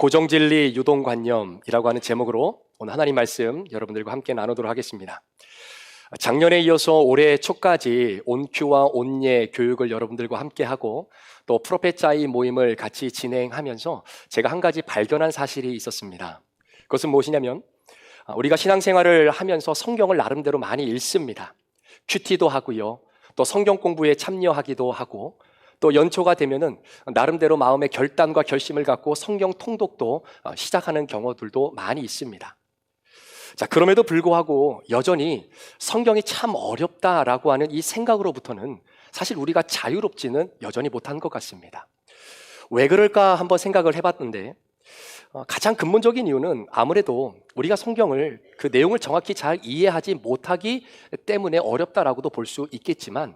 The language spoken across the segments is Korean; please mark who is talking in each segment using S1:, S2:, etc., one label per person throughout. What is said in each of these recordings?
S1: 고정진리 유동관념이라고 하는 제목으로 오늘 하나님 말씀 여러분들과 함께 나누도록 하겠습니다. 작년에 이어서 올해 초까지 온큐와 온예 교육을 여러분들과 함께 하고 또 프로페짜이 모임을 같이 진행하면서 제가 한 가지 발견한 사실이 있었습니다. 그것은 무엇이냐면 우리가 신앙생활을 하면서 성경을 나름대로 많이 읽습니다. 큐티도 하고요. 또 성경 공부에 참여하기도 하고 또 연초가 되면은 나름대로 마음의 결단과 결심을 갖고 성경 통독도 시작하는 경우들도 많이 있습니다. 자, 그럼에도 불구하고 여전히 성경이 참 어렵다라고 하는 이 생각으로부터는 사실 우리가 자유롭지는 여전히 못한 것 같습니다. 왜 그럴까 한번 생각을 해봤는데 가장 근본적인 이유는 아무래도 우리가 성경을 그 내용을 정확히 잘 이해하지 못하기 때문에 어렵다라고도 볼 수 있겠지만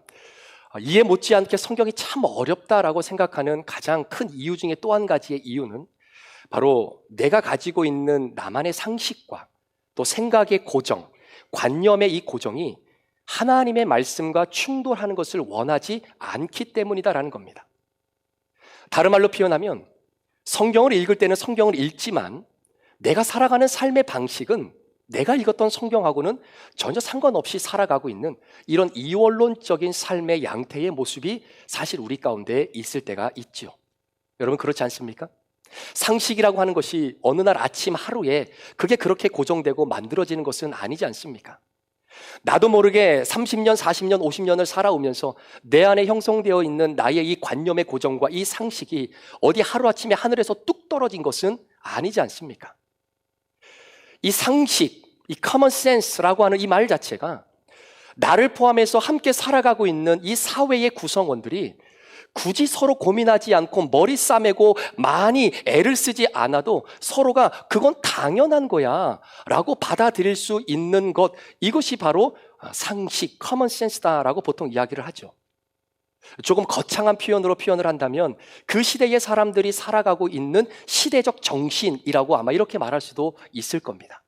S1: 이해 못지않게 성경이 참 어렵다라고 생각하는 가장 큰 이유 중에 또 한 가지의 이유는 바로 내가 가지고 있는 나만의 상식과 또 생각의 고정, 관념의 이 고정이 하나님의 말씀과 충돌하는 것을 원하지 않기 때문이다라는 겁니다. 다른 말로 표현하면 성경을 읽을 때는 성경을 읽지만 내가 살아가는 삶의 방식은 내가 읽었던 성경하고는 전혀 상관없이 살아가고 있는 이런 이원론적인 삶의 양태의 모습이 사실 우리 가운데 있을 때가 있죠. 여러분 그렇지 않습니까? 상식이라고 하는 것이 어느 날 아침 하루에 그게 그렇게 고정되고 만들어지는 것은 아니지 않습니까? 나도 모르게 30년, 40년, 50년을 살아오면서 내 안에 형성되어 있는 나의 이 관념의 고정과 이 상식이 어디 하루아침에 하늘에서 뚝 떨어진 것은 아니지 않습니까? 이 상식, 이 common sense라고 하는 이 말 자체가 나를 포함해서 함께 살아가고 있는 이 사회의 구성원들이 굳이 서로 고민하지 않고 머리 싸매고 많이 애를 쓰지 않아도 서로가 그건 당연한 거야 라고 받아들일 수 있는 것, 이것이 바로 상식, common sense다라고 보통 이야기를 하죠. 조금 거창한 표현으로 표현을 한다면 그 시대의 사람들이 살아가고 있는 시대적 정신이라고 아마 이렇게 말할 수도 있을 겁니다.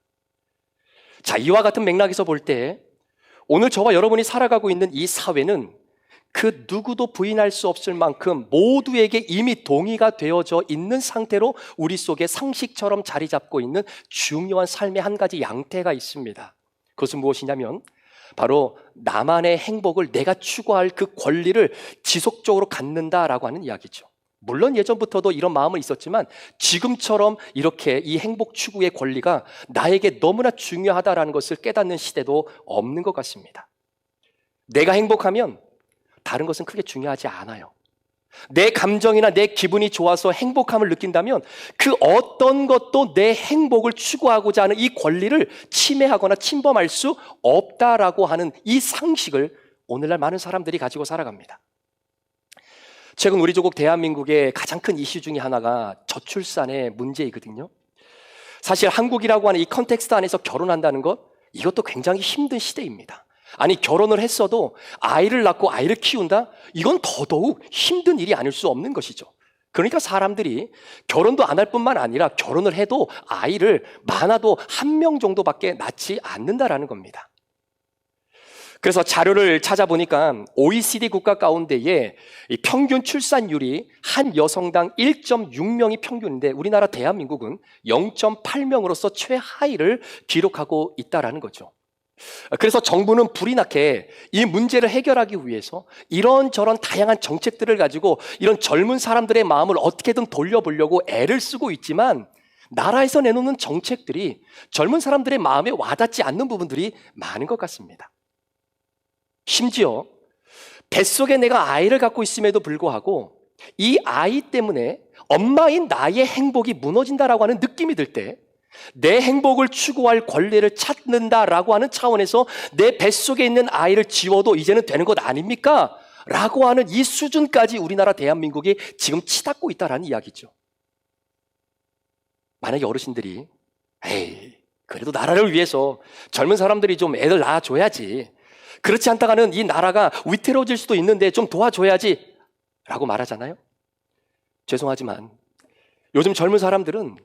S1: 자, 이와 같은 맥락에서 볼 때 오늘 저와 여러분이 살아가고 있는 이 사회는 그 누구도 부인할 수 없을 만큼 모두에게 이미 동의가 되어져 있는 상태로 우리 속에 상식처럼 자리 잡고 있는 중요한 삶의 한 가지 양태가 있습니다. 그것은 무엇이냐면 바로 나만의 행복을 내가 추구할 그 권리를 지속적으로 갖는다라고 하는 이야기죠. 물론 예전부터도 이런 마음은 있었지만 지금처럼 이렇게 이 행복 추구의 권리가 나에게 너무나 중요하다라는 것을 깨닫는 시대도 없는 것 같습니다. 내가 행복하면 다른 것은 크게 중요하지 않아요. 내 감정이나 내 기분이 좋아서 행복함을 느낀다면 그 어떤 것도 내 행복을 추구하고자 하는 이 권리를 침해하거나 침범할 수 없다라고 하는 이 상식을 오늘날 많은 사람들이 가지고 살아갑니다. 최근 우리 조국 대한민국의 가장 큰 이슈 중에 하나가 저출산의 문제이거든요. 사실 한국이라고 하는 이 컨텍스트 안에서 결혼한다는 것, 이것도 굉장히 힘든 시대입니다. 아니 결혼을 했어도 아이를 낳고 아이를 키운다? 이건 더더욱 힘든 일이 아닐 수 없는 것이죠. 그러니까 사람들이 결혼도 안 할 뿐만 아니라 결혼을 해도 아이를 많아도 1명 정도밖에 낳지 않는다라는 겁니다. 그래서 자료를 찾아보니까 OECD 국가 가운데의 이 평균 출산율이 한 여성당 1.6명이 평균인데 우리나라 대한민국은 0.8명으로서 최하위를 기록하고 있다라는 거죠. 그래서 정부는 불이 나게 이 문제를 해결하기 위해서 이런저런 다양한 정책들을 가지고 이런 젊은 사람들의 마음을 어떻게든 돌려보려고 애를 쓰고 있지만 나라에서 내놓는 정책들이 젊은 사람들의 마음에 와닿지 않는 부분들이 많은 것 같습니다. 심지어 뱃속에 내가 아이를 갖고 있음에도 불구하고 이 아이 때문에 엄마인 나의 행복이 무너진다라고 하는 느낌이 들 때 내 행복을 추구할 권리를 찾는다라고 하는 차원에서 내 뱃속에 있는 아이를 지워도 이제는 되는 것 아닙니까? 라고 하는 이 수준까지 우리나라 대한민국이 지금 치닫고 있다라는 이야기죠. 만약에 어르신들이 에이 그래도 나라를 위해서 젊은 사람들이 좀 애들 낳아줘야지, 그렇지 않다가는 이 나라가 위태로워질 수도 있는데 좀 도와줘야지 라고 말하잖아요. 죄송하지만 요즘 젊은 사람들은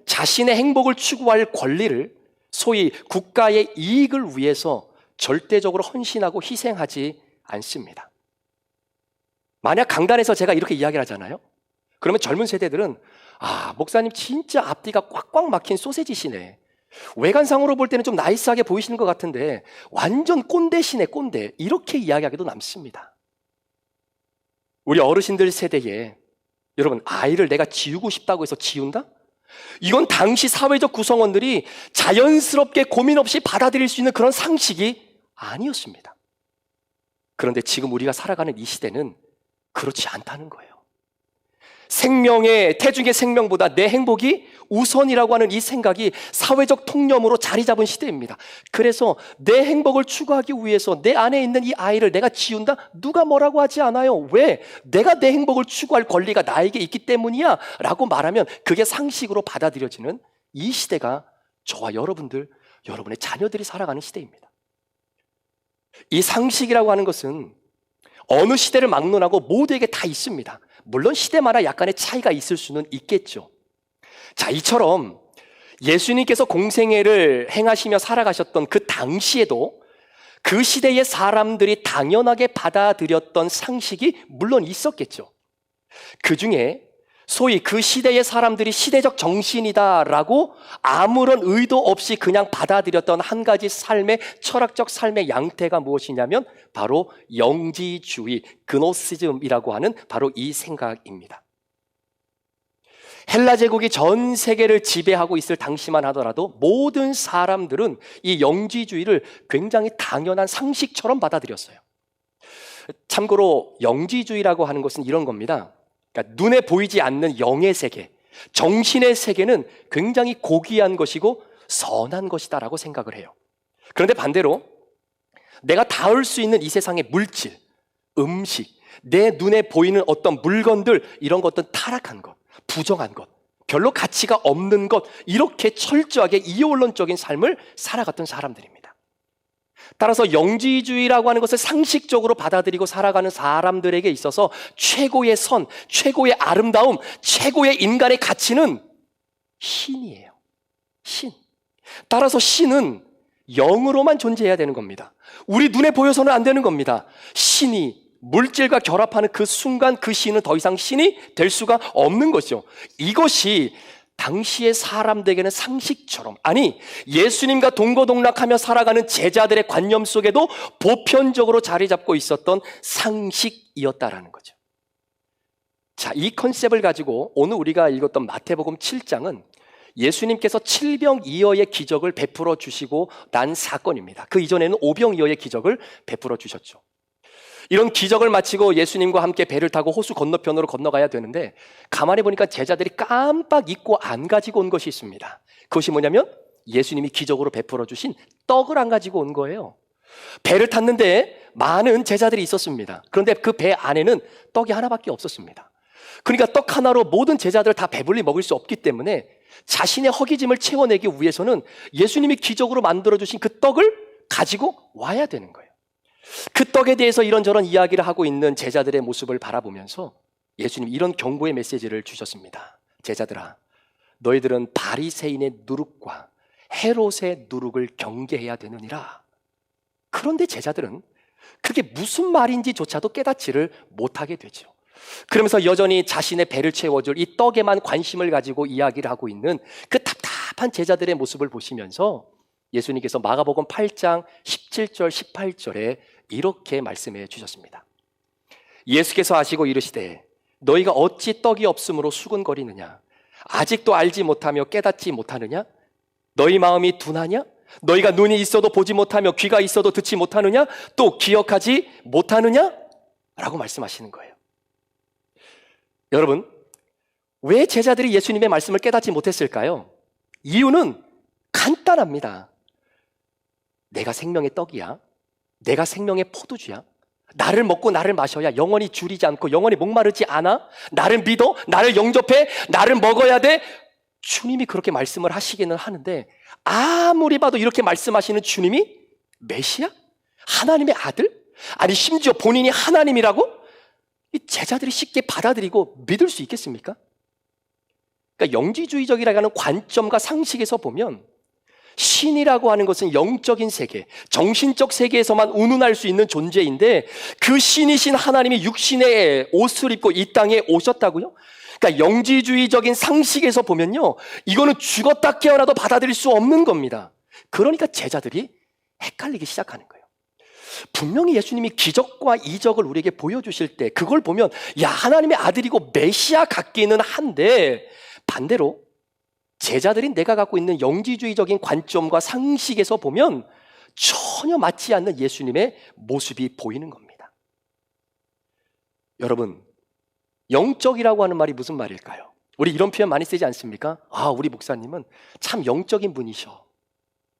S1: 자신의 행복을 추구할 권리를 소위 국가의 이익을 위해서 절대적으로 헌신하고 희생하지 않습니다. 만약 강단에서 제가 이렇게 이야기를 하잖아요. 그러면 젊은 세대들은 목사님 진짜 앞뒤가 꽉꽉 막힌 소세지시네. 외관상으로 볼 때는 좀 나이스하게 보이시는 것 같은데 완전 꼰대시네, 꼰대. 이렇게 이야기하기도 남습니다. 우리 어르신들 세대에 여러분, 아이를 내가 지우고 싶다고 해서 지운다? 이건 당시 사회적 구성원들이 자연스럽게 고민 없이 받아들일 수 있는 그런 상식이 아니었습니다. 그런데 지금 우리가 살아가는 이 시대는 그렇지 않다는 거예요. 태중의 생명보다 내 행복이 우선이라고 하는 이 생각이 사회적 통념으로 자리 잡은 시대입니다. 그래서 내 행복을 추구하기 위해서 내 안에 있는 이 아이를 내가 지운다? 누가 뭐라고 하지 않아요. 왜? 내가 내 행복을 추구할 권리가 나에게 있기 때문이야 라고 말하면 그게 상식으로 받아들여지는 이 시대가 저와 여러분들, 여러분의 자녀들이 살아가는 시대입니다. 이 상식이라고 하는 것은 어느 시대를 막론하고 모두에게 다 있습니다. 물론 시대마다 약간의 차이가 있을 수는 있겠죠. 자, 이처럼 예수님께서 공생애를 행하시며 살아가셨던 그 당시에도 그 시대의 사람들이 당연하게 받아들였던 상식이 물론 있었겠죠. 그 중에 소위 그 시대의 사람들이 시대적 정신이다라고 아무런 의도 없이 그냥 받아들였던 한 가지 철학적 삶의 양태가 무엇이냐면 바로 영지주의, 그노시즘이라고 하는 바로 이 생각입니다. 헬라 제국이 전 세계를 지배하고 있을 당시만 하더라도 모든 사람들은 이 영지주의를 굉장히 당연한 상식처럼 받아들였어요. 참고로 영지주의라고 하는 것은 이런 겁니다. 그러니까 눈에 보이지 않는 영의 세계, 정신의 세계는 굉장히 고귀한 것이고 선한 것이다라고 생각을 해요. 그런데 반대로 내가 닿을 수 있는 이 세상의 물질, 음식, 내 눈에 보이는 어떤 물건들, 이런 것들은 타락한 것, 부정한 것, 별로 가치가 없는 것, 이렇게 철저하게 이원론적인 삶을 살아갔던 사람들입니다. 따라서 영지주의라고 하는 것을 상식적으로 받아들이고 살아가는 사람들에게 있어서 최고의 선, 최고의 아름다움, 최고의 인간의 가치는 신이에요. 신. 따라서 신은 영으로만 존재해야 되는 겁니다. 우리 눈에 보여서는 안 되는 겁니다. 신이 물질과 결합하는 그 순간 그 신은 더 이상 신이 될 수가 없는 것이죠. 이것이 당시의 사람들에게는 상식처럼, 아니 예수님과 동거동락하며 살아가는 제자들의 관념 속에도 보편적으로 자리 잡고 있었던 상식이었다라는 거죠. 자, 이 컨셉을 가지고 오늘 우리가 읽었던 마태복음 7장은 예수님께서 7병2어의 기적을 베풀어 주시고 난 사건입니다. 그 이전에는 5병2어의 기적을 베풀어 주셨죠. 이런 기적을 마치고 예수님과 함께 배를 타고 호수 건너편으로 건너가야 되는데 가만히 보니까 제자들이 깜빡 잊고 안 가지고 온 것이 있습니다. 그것이 뭐냐면 예수님이 기적으로 베풀어 주신 떡을 안 가지고 온 거예요. 배를 탔는데 많은 제자들이 있었습니다. 그런데 그 배 안에는 떡이 하나밖에 없었습니다. 그러니까 떡 하나로 모든 제자들을 다 배불리 먹을 수 없기 때문에 자신의 허기짐을 채워내기 위해서는 예수님이 기적으로 만들어주신 그 떡을 가지고 와야 되는 거예요. 그 떡에 대해서 이런저런 이야기를 하고 있는 제자들의 모습을 바라보면서 예수님이 이런 경고의 메시지를 주셨습니다. 제자들아, 너희들은 바리새인의 누룩과 헤롯의 누룩을 경계해야 되느니라. 그런데 제자들은 그게 무슨 말인지조차도 깨닫지를 못하게 되죠. 그러면서 여전히 자신의 배를 채워줄 이 떡에만 관심을 가지고 이야기를 하고 있는 그 답답한 제자들의 모습을 보시면서 예수님께서 마가복음 8장 17절 18절에 이렇게 말씀해 주셨습니다. 예수께서 아시고 이르시되 너희가 어찌 떡이 없으므로 수군거리느냐? 아직도 알지 못하며 깨닫지 못하느냐? 너희 마음이 둔하냐? 너희가 눈이 있어도 보지 못하며 귀가 있어도 듣지 못하느냐? 또 기억하지 못하느냐? 라고 말씀하시는 거예요. 여러분, 왜 제자들이 예수님의 말씀을 깨닫지 못했을까요? 이유는 간단합니다. 내가 생명의 떡이야. 내가 생명의 포도주야. 나를 먹고 나를 마셔야 영원히 줄이지 않고 영원히 목마르지 않아. 나를 믿어. 나를 영접해. 나를 먹어야 돼. 주님이 그렇게 말씀을 하시기는 하는데 아무리 봐도 이렇게 말씀하시는 주님이 메시아? 하나님의 아들? 아니 심지어 본인이 하나님이라고? 이 제자들이 쉽게 받아들이고 믿을 수 있겠습니까? 그러니까 영지주의적이라는 관점과 상식에서 보면 신이라고 하는 것은 영적인 세계, 정신적 세계에서만 운운할 수 있는 존재인데 그 신이신 하나님이 육신의 옷을 입고 이 땅에 오셨다고요? 그러니까 영지주의적인 상식에서 보면요, 이거는 죽었다 깨어나도 받아들일 수 없는 겁니다. 그러니까 제자들이 헷갈리기 시작하는 거예요. 분명히 예수님이 기적과 이적을 우리에게 보여주실 때 그걸 보면 야, 하나님의 아들이고 메시아 같기는 한데, 반대로 제자들인 내가 갖고 있는 영지주의적인 관점과 상식에서 보면 전혀 맞지 않는 예수님의 모습이 보이는 겁니다. 여러분, 영적이라고 하는 말이 무슨 말일까요? 우리 이런 표현 많이 쓰지 않습니까? 아, 우리 목사님은 참 영적인 분이셔.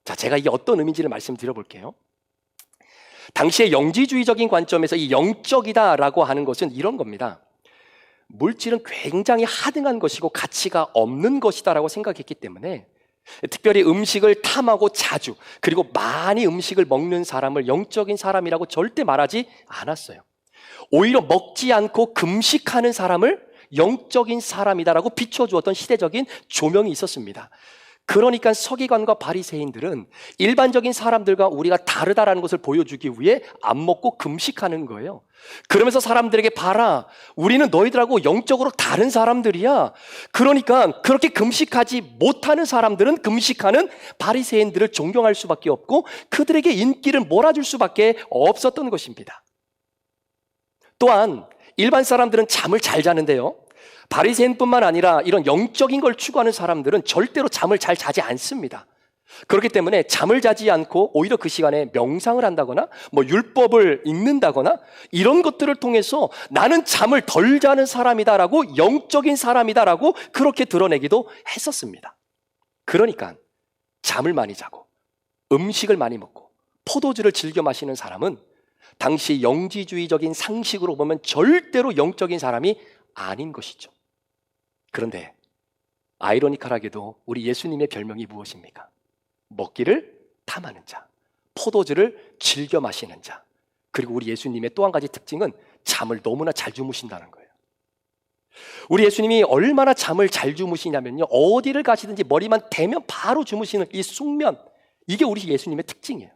S1: 자, 제가 이게 어떤 의미인지를 말씀드려 볼게요. 당시의 영지주의적인 관점에서 이 영적이다라고 하는 것은 이런 겁니다. 물질은 굉장히 하등한 것이고 가치가 없는 것이다라고 생각했기 때문에 특별히 음식을 탐하고 자주, 그리고 많이 음식을 먹는 사람을 영적인 사람이라고 절대 말하지 않았어요. 오히려 먹지 않고 금식하는 사람을 영적인 사람이다라고 비춰주었던 시대적인 조명이 있었습니다. 그러니까 서기관과 바리새인들은 일반적인 사람들과 우리가 다르다라는 것을 보여주기 위해 안 먹고 금식하는 거예요. 그러면서 사람들에게 봐라, 우리는 너희들하고 영적으로 다른 사람들이야. 그러니까 그렇게 금식하지 못하는 사람들은 금식하는 바리새인들을 존경할 수밖에 없고 그들에게 인기를 몰아줄 수밖에 없었던 것입니다. 또한 일반 사람들은 잠을 잘 자는데요, 바리새인뿐만 아니라 이런 영적인 걸 추구하는 사람들은 절대로 잠을 잘 자지 않습니다. 그렇기 때문에 잠을 자지 않고 오히려 그 시간에 명상을 한다거나 율법을 읽는다거나 이런 것들을 통해서 나는 잠을 덜 자는 사람이다라고, 영적인 사람이다라고 그렇게 드러내기도 했었습니다. 그러니까 잠을 많이 자고 음식을 많이 먹고 포도주를 즐겨 마시는 사람은 당시 영지주의적인 상식으로 보면 절대로 영적인 사람이 아닌 것이죠. 그런데 아이러니컬하게도 우리 예수님의 별명이 무엇입니까? 먹기를 탐하는 자, 포도주를 즐겨 마시는 자. 그리고 우리 예수님의 또 한 가지 특징은 잠을 너무나 잘 주무신다는 거예요. 우리 예수님이 얼마나 잠을 잘 주무시냐면요, 어디를 가시든지 머리만 대면 바로 주무시는 이 숙면, 이게 우리 예수님의 특징이에요.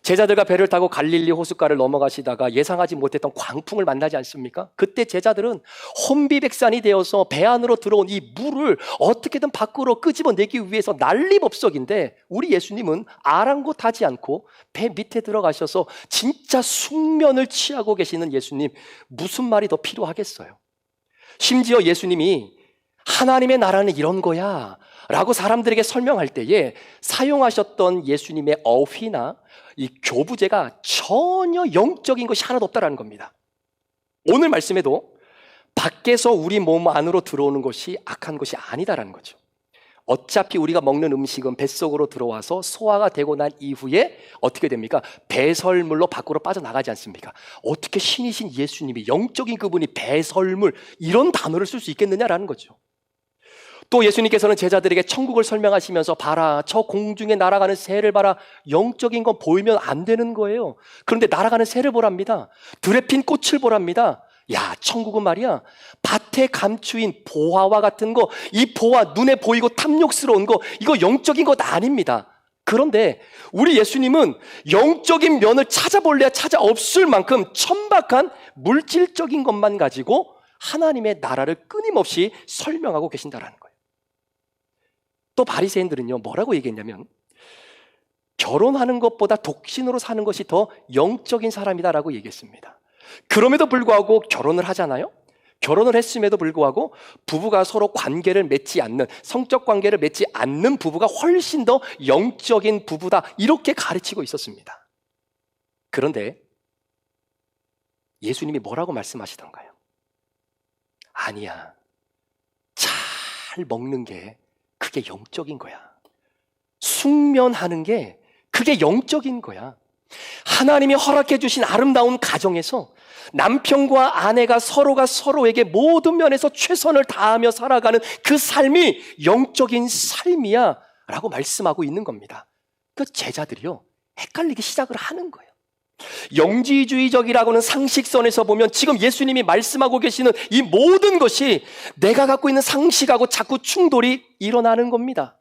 S1: 제자들과 배를 타고 갈릴리 호숫가를 넘어가시다가 예상하지 못했던 광풍을 만나지 않습니까? 그때 제자들은 혼비백산이 되어서 배 안으로 들어온 이 물을 어떻게든 밖으로 끄집어내기 위해서 난리법석인데, 우리 예수님은 아랑곳하지 않고 배 밑에 들어가셔서 진짜 숙면을 취하고 계시는 예수님, 무슨 말이 더 필요하겠어요? 심지어 예수님이 하나님의 나라는 이런 거야 라고 사람들에게 설명할 때에 사용하셨던 예수님의 어휘나 이 교부제가 전혀 영적인 것이 하나도 없다라는 겁니다. 오늘 말씀에도 밖에서 우리 몸 안으로 들어오는 것이 악한 것이 아니다라는 거죠. 어차피 우리가 먹는 음식은 뱃속으로 들어와서 소화가 되고 난 이후에 어떻게 됩니까? 배설물로 밖으로 빠져나가지 않습니까? 어떻게 신이신 예수님이, 영적인 그분이 배설물, 이런 단어를 쓸 수 있겠느냐라는 거죠. 또 예수님께서는 제자들에게 천국을 설명하시면서 봐라, 저 공중에 날아가는 새를 봐라. 영적인 건 보이면 안 되는 거예요. 그런데 날아가는 새를 보랍니다. 들에 핀 꽃을 보랍니다. 야, 천국은 말이야, 밭에 감추인 보화와 같은 거, 이 보화, 눈에 보이고 탐욕스러운 거, 이거 영적인 것 아닙니다. 그런데 우리 예수님은 영적인 면을 찾아볼래야 찾아 없을 만큼 천박한 물질적인 것만 가지고 하나님의 나라를 끊임없이 설명하고 계신다라는 거예요. 또 바리새인들은요, 뭐라고 얘기했냐면 결혼하는 것보다 독신으로 사는 것이 더 영적인 사람이다라고 얘기했습니다. 그럼에도 불구하고 결혼을 하잖아요. 결혼을 했음에도 불구하고 부부가 서로 관계를 맺지 않는, 성적 관계를 맺지 않는 부부가 훨씬 더 영적인 부부다, 이렇게 가르치고 있었습니다. 그런데 예수님이 뭐라고 말씀하시던가요? 아니야, 잘 먹는 게 그게 영적인 거야. 숙면하는 게 그게 영적인 거야. 하나님이 허락해 주신 아름다운 가정에서 남편과 아내가 서로가 서로에게 모든 면에서 최선을 다하며 살아가는 그 삶이 영적인 삶이야 라고 말씀하고 있는 겁니다. 그 제자들이요, 헷갈리기 시작을 하는 거예요. 영지주의적이라고는 상식선에서 보면 지금 예수님이 말씀하고 계시는 이 모든 것이 내가 갖고 있는 상식하고 자꾸 충돌이 일어나는 겁니다.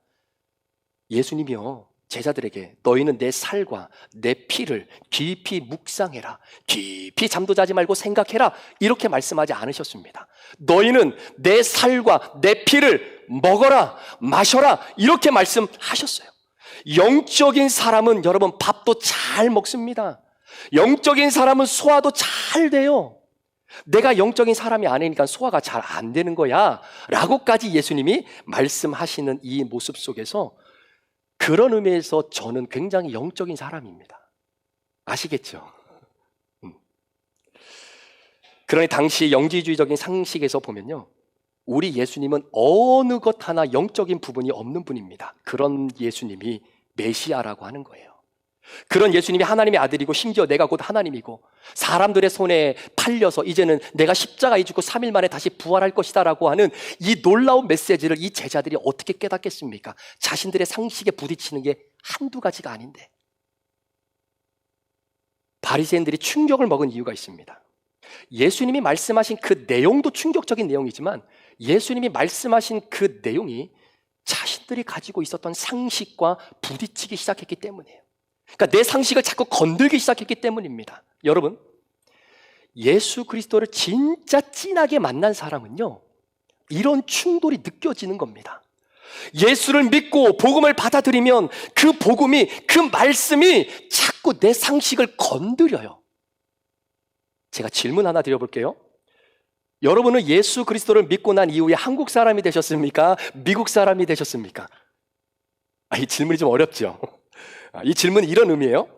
S1: 예수님이요, 제자들에게 너희는 내 살과 내 피를 깊이 묵상해라. 깊이 잠도 자지 말고 생각해라. 이렇게 말씀하지 않으셨습니다. 너희는 내 살과 내 피를 먹어라, 마셔라. 이렇게 말씀하셨어요. 영적인 사람은 여러분 밥도 잘 먹습니다. 영적인 사람은 소화도 잘 돼요. 내가 영적인 사람이 아니니까 소화가 잘 안 되는 거야 라고까지 예수님이 말씀하시는 이 모습 속에서 그런 의미에서 저는 굉장히 영적인 사람입니다. 아시겠죠? 그러니 당시 영지주의적인 상식에서 보면요, 우리 예수님은 어느 것 하나 영적인 부분이 없는 분입니다. 그런 예수님이 메시아라고 하는 거예요. 그런 예수님이 하나님의 아들이고 심지어 내가 곧 하나님이고 사람들의 손에 팔려서 이제는 내가 십자가에 죽고 3일 만에 다시 부활할 것이다 라고 하는 이 놀라운 메시지를 이 제자들이 어떻게 깨닫겠습니까? 자신들의 상식에 부딪히는 게 한두 가지가 아닌데. 바리새인들이 충격을 먹은 이유가 있습니다. 예수님이 말씀하신 그 내용도 충격적인 내용이지만 예수님이 말씀하신 그 내용이 자신들이 가지고 있었던 상식과 부딪히기 시작했기 때문이에요. 그러니까 내 상식을 자꾸 건들기 시작했기 때문입니다. 여러분, 예수 그리스도를 진짜 진하게 만난 사람은요, 이런 충돌이 느껴지는 겁니다. 예수를 믿고 복음을 받아들이면 그 복음이, 그 말씀이 자꾸 내 상식을 건드려요. 제가 질문 하나 드려볼게요. 여러분은 예수 그리스도를 믿고 난 이후에 한국 사람이 되셨습니까? 미국 사람이 되셨습니까? 이 질문이 좀 어렵죠? 이 질문은 이런 의미예요.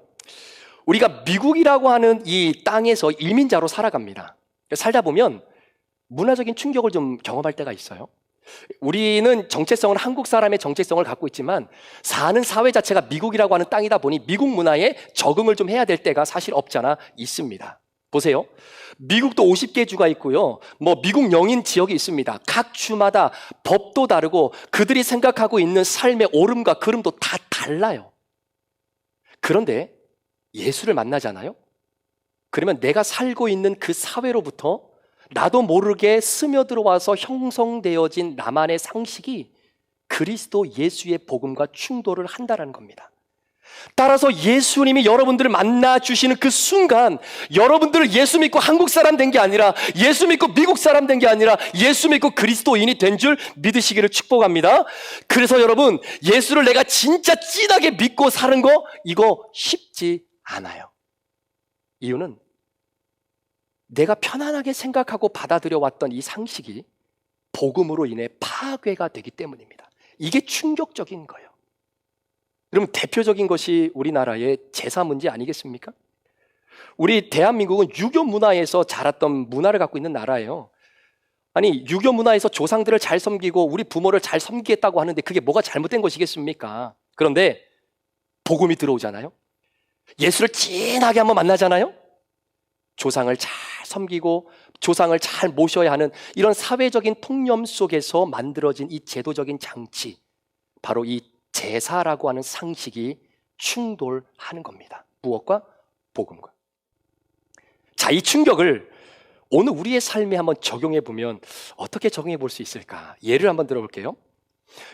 S1: 우리가 미국이라고 하는 이 땅에서 이민자로 살아갑니다. 살다 보면 문화적인 충격을 좀 경험할 때가 있어요. 우리는 정체성은 한국 사람의 정체성을 갖고 있지만 사는 사회 자체가 미국이라고 하는 땅이다 보니 미국 문화에 적응을 좀 해야 될 때가 사실 없잖아 있습니다. 보세요. 미국도 50개 주가 있고요. 미국 영인 지역이 있습니다. 각 주마다 법도 다르고 그들이 생각하고 있는 삶의 오름과 그름도 다 달라요. 그런데 예수를 만나잖아요? 그러면 내가 살고 있는 그 사회로부터 나도 모르게 스며들어와서 형성되어진 나만의 상식이 그리스도 예수의 복음과 충돌을 한다는 겁니다. 따라서 예수님이 여러분들을 만나주시는 그 순간 여러분들을 예수 믿고 한국 사람 된 게 아니라 예수 믿고 미국 사람 된 게 아니라 예수 믿고 그리스도인이 된 줄 믿으시기를 축복합니다. 그래서 여러분, 예수를 내가 진짜 찐하게 믿고 사는 거 이거 쉽지 않아요. 이유는 내가 편안하게 생각하고 받아들여 왔던 이 상식이 복음으로 인해 파괴가 되기 때문입니다. 이게 충격적인 거예요. 여러분, 대표적인 것이 우리나라의 제사 문제 아니겠습니까? 우리 대한민국은 유교 문화에서 자랐던 문화를 갖고 있는 나라예요. 아니, 유교 문화에서 조상들을 잘 섬기고 우리 부모를 잘 섬기겠다고 하는데 그게 뭐가 잘못된 것이겠습니까? 그런데 복음이 들어오잖아요. 예수를 진하게 한번 만나잖아요. 조상을 잘 섬기고 조상을 잘 모셔야 하는 이런 사회적인 통념 속에서 만들어진 이 제도적인 장치, 바로 이 제사라고 하는 상식이 충돌하는 겁니다. 무엇과? 복음과. 자, 이 충격을 오늘 우리의 삶에 한번 적용해 보면 어떻게 적용해 볼 수 있을까? 예를 한번 들어볼게요.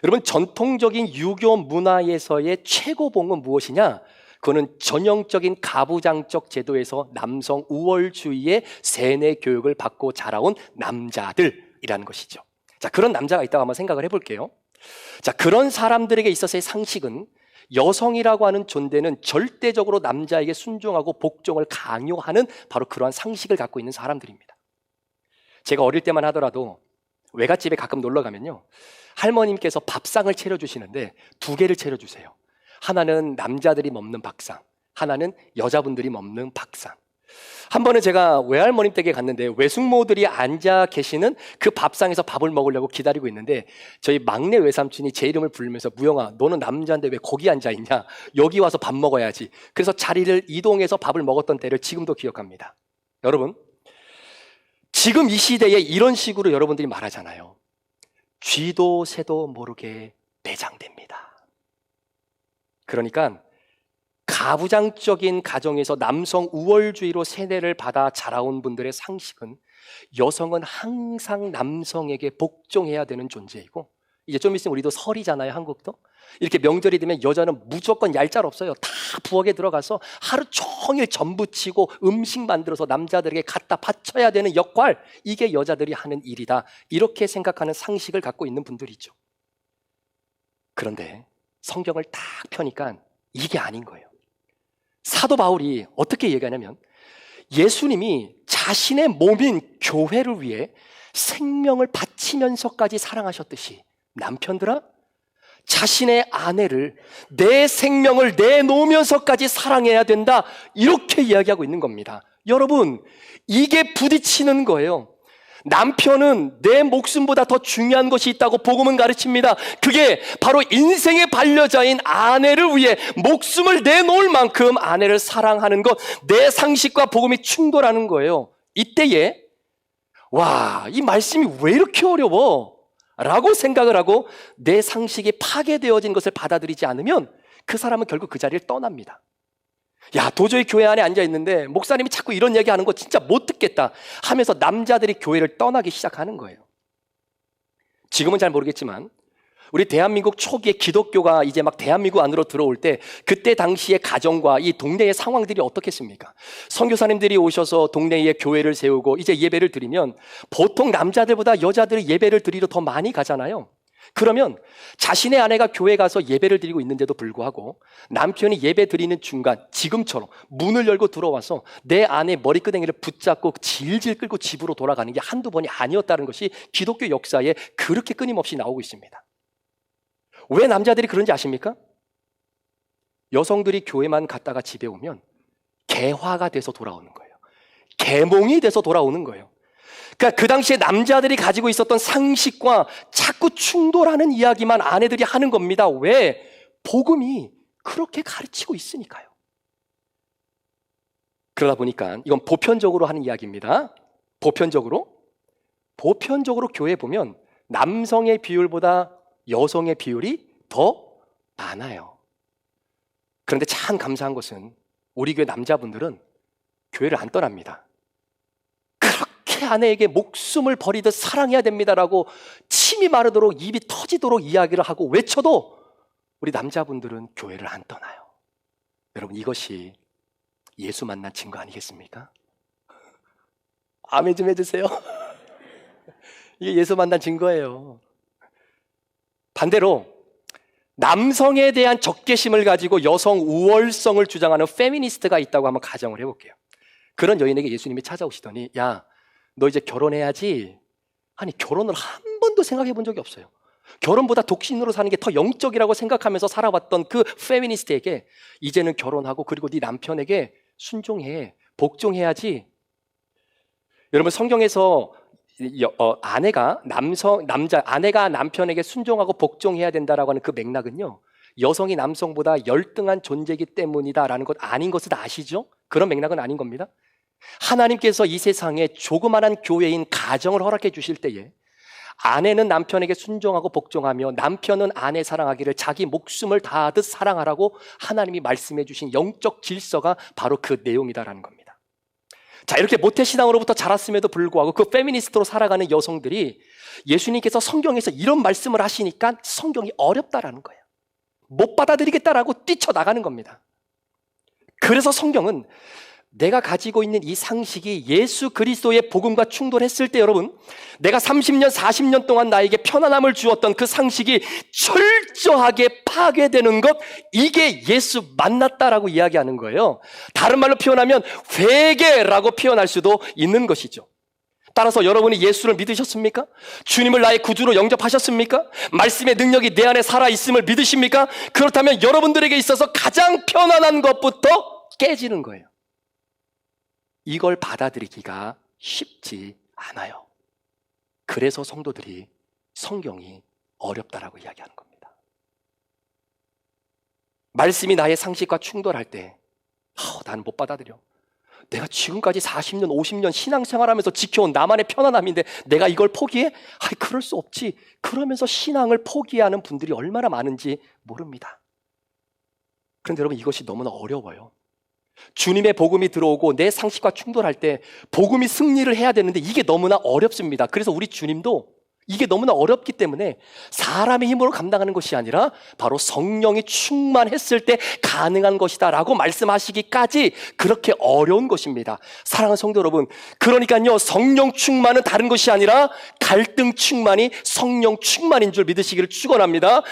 S1: 여러분, 전통적인 유교 문화에서의 최고봉은 무엇이냐? 그거는 전형적인 가부장적 제도에서 남성 우월주의의 세뇌 교육을 받고 자라온 남자들이라는 것이죠. 자, 그런 남자가 있다고 한번 생각을 해볼게요. 자, 그런 사람들에게 있어서의 상식은 여성이라고 하는 존재는 절대적으로 남자에게 순종하고 복종을 강요하는 바로 그러한 상식을 갖고 있는 사람들입니다. 제가 어릴 때만 하더라도 외갓집에 가끔 놀러 가면요, 할머님께서 밥상을 차려주시는데 두 개를 차려주세요. 하나는 남자들이 먹는 밥상, 하나는 여자분들이 먹는 밥상. 한 번은 제가 외할머님 댁에 갔는데 외숙모들이 앉아 계시는 그 밥상에서 밥을 먹으려고 기다리고 있는데 저희 막내 외삼촌이 제 이름을 부르면서 무영아, 너는 남자인데 왜 거기 앉아 있냐? 여기 와서 밥 먹어야지. 그래서 자리를 이동해서 밥을 먹었던 때를 지금도 기억합니다. 여러분, 지금 이 시대에 이런 식으로 여러분들이 말하잖아요. 쥐도 새도 모르게 매장됩니다. 그러니까 가부장적인 가정에서 남성 우월주의로 세뇌를 받아 자라온 분들의 상식은 여성은 항상 남성에게 복종해야 되는 존재이고 이제 좀 있으면 우리도 설이잖아요, 한국도. 이렇게 명절이 되면 여자는 무조건 얄짤 없어요. 다 부엌에 들어가서 하루 종일 전 부치고 음식 만들어서 남자들에게 갖다 바쳐야 되는 역할, 이게 여자들이 하는 일이다. 이렇게 생각하는 상식을 갖고 있는 분들이죠. 그런데 성경을 딱 펴니까 이게 아닌 거예요. 사도 바울이 어떻게 얘기하냐면 예수님이 자신의 몸인 교회를 위해 생명을 바치면서까지 사랑하셨듯이 남편들아, 자신의 아내를 내 생명을 내놓으면서까지 사랑해야 된다, 이렇게 이야기하고 있는 겁니다. 여러분, 이게 부딪히는 거예요. 남편은 내 목숨보다 더 중요한 것이 있다고 복음은 가르칩니다. 그게 바로 인생의 반려자인 아내를 위해 목숨을 내놓을 만큼 아내를 사랑하는 것, 내 상식과 복음이 충돌하는 거예요. 이때에 와, 이 말씀이 왜 이렇게 어려워? 라고 생각을 하고 내 상식이 파괴되어진 것을 받아들이지 않으면 그 사람은 결국 그 자리를 떠납니다. 야, 도저히 교회 안에 앉아있는데 목사님이 자꾸 이런 얘기하는 거 진짜 못 듣겠다 하면서 남자들이 교회를 떠나기 시작하는 거예요. 지금은 잘 모르겠지만 우리 대한민국 초기에 기독교가 이제 막 대한민국 안으로 들어올 때 그때 당시의 가정과 이 동네의 상황들이 어떻겠습니까? 선교사님들이 오셔서 동네에 교회를 세우고 이제 예배를 드리면 보통 남자들보다 여자들이 예배를 드리러 더 많이 가잖아요. 그러면 자신의 아내가 교회 가서 예배를 드리고 있는데도 불구하고 남편이 예배 드리는 중간 지금처럼 문을 열고 들어와서 내 아내 머리끄댕이를 붙잡고 질질 끌고 집으로 돌아가는 게 한두 번이 아니었다는 것이 기독교 역사에 그렇게 끊임없이 나오고 있습니다. 왜 남자들이 그런지 아십니까? 여성들이 교회만 갔다가 집에 오면 개화가 돼서 돌아오는 거예요. 개몽이 돼서 돌아오는 거예요. 그러니까 그 당시에 남자들이 가지고 있었던 상식과 자꾸 충돌하는 이야기만 아내들이 하는 겁니다. 왜? 복음이 그렇게 가르치고 있으니까요. 그러다 보니까 이건 보편적으로 하는 이야기입니다. 보편적으로 교회에 보면 남성의 비율보다 여성의 비율이 더 많아요. 그런데 참 감사한 것은 우리 교회 남자분들은 교회를 안 떠납니다. 그렇게 아내에게 목숨을 버리듯 사랑해야 됩니다라고 침이 마르도록 입이 터지도록 이야기를 하고 외쳐도 우리 남자분들은 교회를 안 떠나요. 여러분, 이것이 예수 만난 증거 아니겠습니까? 아멘 좀 해주세요. 이게 예수 만난 증거예요. 반대로 남성에 대한 적개심을 가지고 여성 우월성을 주장하는 페미니스트가 있다고 한번 가정을 해볼게요. 그런 여인에게 예수님이 찾아오시더니 야, 너 이제 결혼해야지. 아니, 결혼을 한 번도 생각해 본 적이 없어요. 결혼보다 독신으로 사는 게 더 영적이라고 생각하면서 살아왔던 그 페미니스트에게 이제는 결혼하고 그리고 네 남편에게 순종해, 복종해야지. 여러분, 성경에서 아내가 남편에게 순종하고 복종해야 된다라고 하는 그 맥락은요, 여성이 남성보다 열등한 존재이기 때문이다라는 것 아닌 것을 아시죠? 그런 맥락은 아닌 겁니다. 하나님께서 이 세상에 조그만한 교회인 가정을 허락해 주실 때에 아내는 남편에게 순종하고 복종하며 남편은 아내 사랑하기를 자기 목숨을 다하듯 사랑하라고 하나님이 말씀해 주신 영적 질서가 바로 그 내용이다라는 겁니다. 자, 이렇게 모태신앙으로부터 자랐음에도 불구하고 그 페미니스트로 살아가는 여성들이 예수님께서 성경에서 이런 말씀을 하시니까 성경이 어렵다라는 거예요. 못 받아들이겠다라고 뛰쳐나가는 겁니다. 그래서 성경은 내가 가지고 있는 이 상식이 예수 그리스도의 복음과 충돌했을 때 여러분, 내가 30년, 40년 동안 나에게 편안함을 주었던 그 상식이 철저하게 파괴되는 것, 이게 예수 만났다라고 이야기하는 거예요. 다른 말로 표현하면 회개라고 표현할 수도 있는 것이죠. 따라서 여러분이 예수를 믿으셨습니까? 주님을 나의 구주로 영접하셨습니까? 말씀의 능력이 내 안에 살아있음을 믿으십니까? 그렇다면 여러분들에게 있어서 가장 편안한 것부터 깨지는 거예요. 이걸 받아들이기가 쉽지 않아요. 그래서 성도들이 성경이 어렵다라고 이야기하는 겁니다. 말씀이 나의 상식과 충돌할 때 나는 못 받아들여. 내가 지금까지 40년, 50년 신앙생활하면서 지켜온 나만의 편안함인데 내가 이걸 포기해? 그럴 수 없지. 그러면서 신앙을 포기하는 분들이 얼마나 많은지 모릅니다. 그런데 여러분, 이것이 너무나 어려워요. 주님의 복음이 들어오고 내 상식과 충돌할 때 복음이 승리를 해야 되는데 이게 너무나 어렵습니다. 그래서 우리 주님도 이게 너무나 어렵기 때문에 사람의 힘으로 감당하는 것이 아니라 바로 성령이 충만했을 때 가능한 것이다 라고 말씀하시기까지 그렇게 어려운 것입니다. 사랑하는 성도 여러분, 그러니까요, 성령 충만은 다른 것이 아니라 갈등 충만이 성령 충만인 줄 믿으시기를 축원합니다.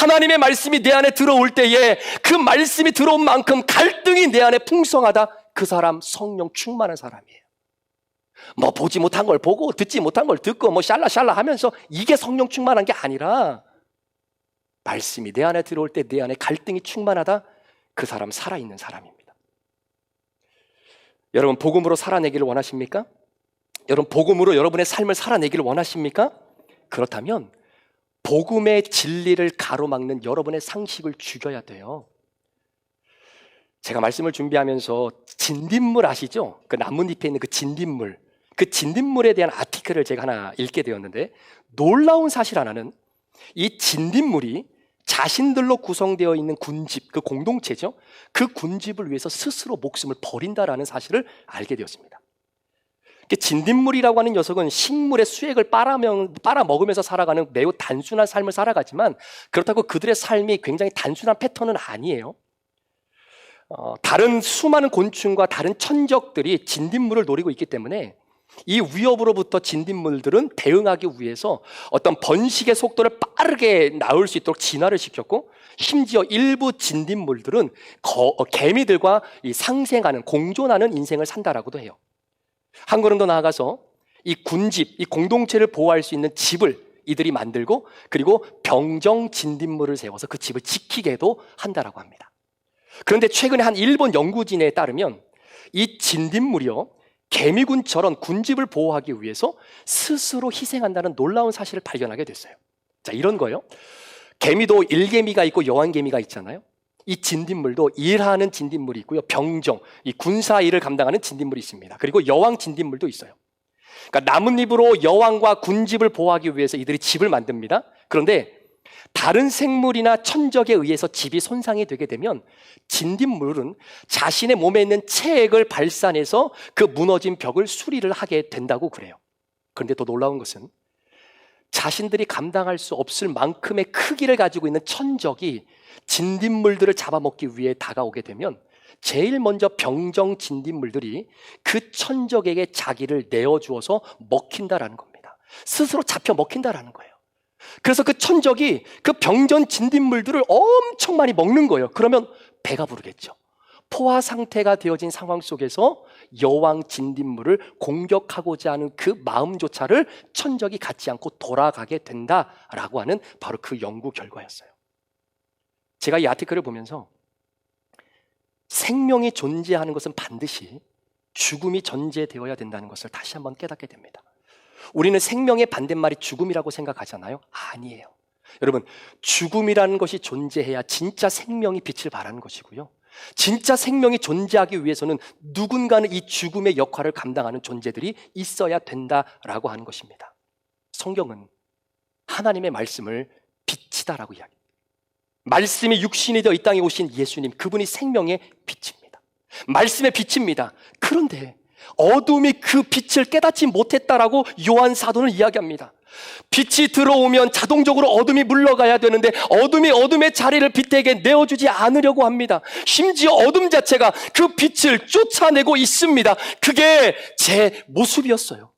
S1: 하나님의 말씀이 내 안에 들어올 때에 그 말씀이 들어온 만큼 갈등이 내 안에 풍성하다, 그 사람 성령 충만한 사람이에요. 뭐 보지 못한 걸 보고 듣지 못한 걸 듣고 뭐 샬라샬라 하면서 이게 성령 충만한 게 아니라 말씀이 내 안에 들어올 때 내 안에 갈등이 충만하다, 그 사람 살아있는 사람입니다. 여러분, 복음으로 살아내기를 원하십니까? 여러분, 복음으로 여러분의 삶을 살아내기를 원하십니까? 그렇다면 복음의 진리를 가로막는 여러분의 상식을 죽여야 돼요. 제가 말씀을 준비하면서 진딧물 아시죠? 그 나뭇잎에 있는 그 진딧물, 그 진딧물에 대한 아티클을 제가 하나 읽게 되었는데, 놀라운 사실 하나는 이 진딧물이 자신들로 구성되어 있는 군집, 그 공동체죠, 그 군집을 위해서 스스로 목숨을 버린다라는 사실을 알게 되었습니다. 진딧물이라고 하는 녀석은 식물의 수액을 빨아먹으면서 살아가는 매우 단순한 삶을 살아가지만, 그렇다고 그들의 삶이 굉장히 단순한 패턴은 아니에요. 다른 수많은 곤충과 다른 천적들이 진딧물을 노리고 있기 때문에 이 위협으로부터 진딧물들은 대응하기 위해서 어떤 번식의 속도를 빠르게 나올 수 있도록 진화를 시켰고, 심지어 일부 진딧물들은 개미들과 상생하는, 공존하는 인생을 산다라고도 해요. 한 걸음 더 나아가서 이 군집, 이 공동체를 보호할 수 있는 집을 이들이 만들고, 그리고 병정 진딧물을 세워서 그 집을 지키게도 한다라고 합니다. 그런데 최근에 한 일본 연구진에 따르면 이 진딧물이요, 개미군처럼 군집을 보호하기 위해서 스스로 희생한다는 놀라운 사실을 발견하게 됐어요. 자, 이런 거예요. 개미도 일개미가 있고 여왕개미가 있잖아요. 이 진딧물도 일하는 진딧물이 있고요, 병정, 이 군사 일을 감당하는 진딧물이 있습니다. 그리고 여왕 진딧물도 있어요. 그러니까 나뭇잎으로 여왕과 군집을 보호하기 위해서 이들이 집을 만듭니다. 그런데 다른 생물이나 천적에 의해서 집이 손상이 되게 되면 진딧물은 자신의 몸에 있는 체액을 발산해서 그 무너진 벽을 수리를 하게 된다고 그래요. 그런데 더 놀라운 것은 자신들이 감당할 수 없을 만큼의 크기를 가지고 있는 천적이 진딧물들을 잡아먹기 위해 다가오게 되면 제일 먼저 병정 진딧물들이 그 천적에게 자기를 내어주어서 먹힌다라는 겁니다. 스스로 잡혀 먹힌다라는 거예요. 그래서 그 천적이 그 병전 진딧물들을 엄청 많이 먹는 거예요. 그러면 배가 부르겠죠. 포화 상태가 되어진 상황 속에서 여왕 진딧물을 공격하고자 하는 그 마음조차를 천적이 갖지 않고 돌아가게 된다라고 하는 바로 그 연구 결과였어요. 제가 이 아티클을 보면서 생명이 존재하는 것은 반드시 죽음이 전제되어야 된다는 것을 다시 한번 깨닫게 됩니다. 우리는 생명의 반대말이 죽음이라고 생각하잖아요. 아니에요. 여러분, 죽음이라는 것이 존재해야 진짜 생명이 빛을 발하는 것이고요, 진짜 생명이 존재하기 위해서는 누군가는 이 죽음의 역할을 감당하는 존재들이 있어야 된다라고 하는 것입니다. 성경은 하나님의 말씀을 빛이다라고 이야기합니다. 말씀이 육신이 되어 이 땅에 오신 예수님, 그분이 생명의 빛입니다. 말씀의 빛입니다. 그런데 어둠이 그 빛을 깨닫지 못했다라고 요한 사도는 이야기합니다. 빛이 들어오면 자동적으로 어둠이 물러가야 되는데 어둠이 어둠의 자리를 빛에게 내어주지 않으려고 합니다. 심지어 어둠 자체가 그 빛을 쫓아내고 있습니다. 그게 제 모습이었어요.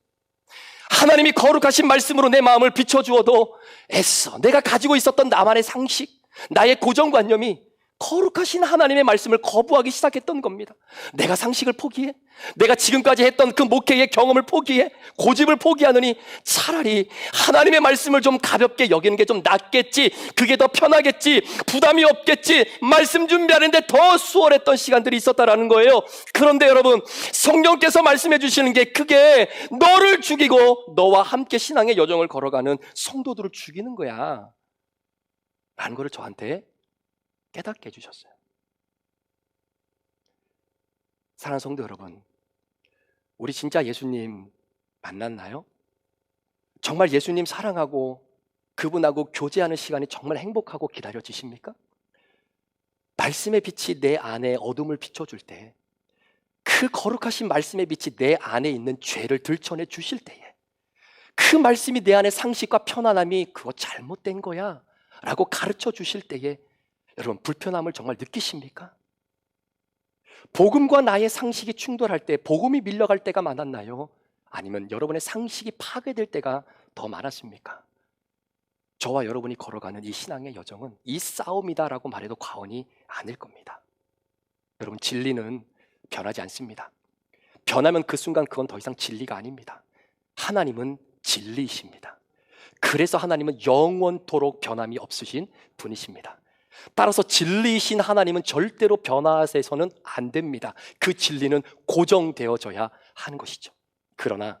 S1: 하나님이 거룩하신 말씀으로 내 마음을 비춰주어도 애써 내가 가지고 있었던 나만의 상식, 나의 고정관념이 거룩하신 하나님의 말씀을 거부하기 시작했던 겁니다. 내가 상식을 포기해? 내가 지금까지 했던 그 목회의 경험을 포기해? 고집을 포기하느니 차라리 하나님의 말씀을 좀 가볍게 여기는 게 좀 낫겠지, 그게 더 편하겠지, 부담이 없겠지, 말씀 준비하는데 더 수월했던 시간들이 있었다라는 거예요. 그런데 여러분, 성령께서 말씀해 주시는 게 그게 너를 죽이고 너와 함께 신앙의 여정을 걸어가는 성도들을 죽이는 거야 라는 거를 저한테 깨닫게 해주셨어요. 사랑하는 성도 여러분, 우리 진짜 예수님 만났나요? 정말 예수님 사랑하고 그분하고 교제하는 시간이 정말 행복하고 기다려지십니까? 말씀의 빛이 내 안에 어둠을 비춰줄 때, 그 거룩하신 말씀의 빛이 내 안에 있는 죄를 들춰내 주실 때에, 그 말씀이 내 안에 상식과 편안함이 그거 잘못된 거야 라고 가르쳐 주실 때에 여러분 불편함을 정말 느끼십니까? 복음과 나의 상식이 충돌할 때 복음이 밀려갈 때가 많았나요? 아니면 여러분의 상식이 파괴될 때가 더 많았습니까? 저와 여러분이 걸어가는 이 신앙의 여정은 이 싸움이다라고 말해도 과언이 아닐 겁니다. 여러분, 진리는 변하지 않습니다. 변하면 그 순간 그건 더 이상 진리가 아닙니다. 하나님은 진리이십니다. 그래서 하나님은 영원토록 변함이 없으신 분이십니다. 따라서 진리이신 하나님은 절대로 변화해서는 안 됩니다. 그 진리는 고정되어져야 하는 것이죠. 그러나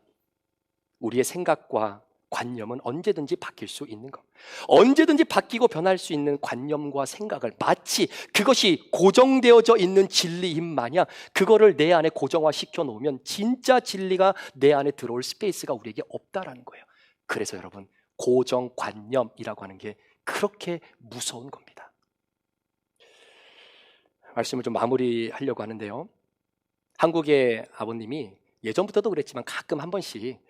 S1: 우리의 생각과 관념은 언제든지 바뀔 수 있는 것. 언제든지 바뀌고 변할 수 있는 관념과 생각을 마치 그것이 고정되어져 있는 진리인 마냥 그거를 내 안에 고정화시켜 놓으면 진짜 진리가 내 안에 들어올 스페이스가 우리에게 없다라는 거예요. 그래서 여러분, 고정관념이라고 하는 게 그렇게 무서운 겁니다. 말씀을 좀 마무리하려고 하는데요. 한국의 아버님이 예전부터도 그랬지만 가끔 한 번씩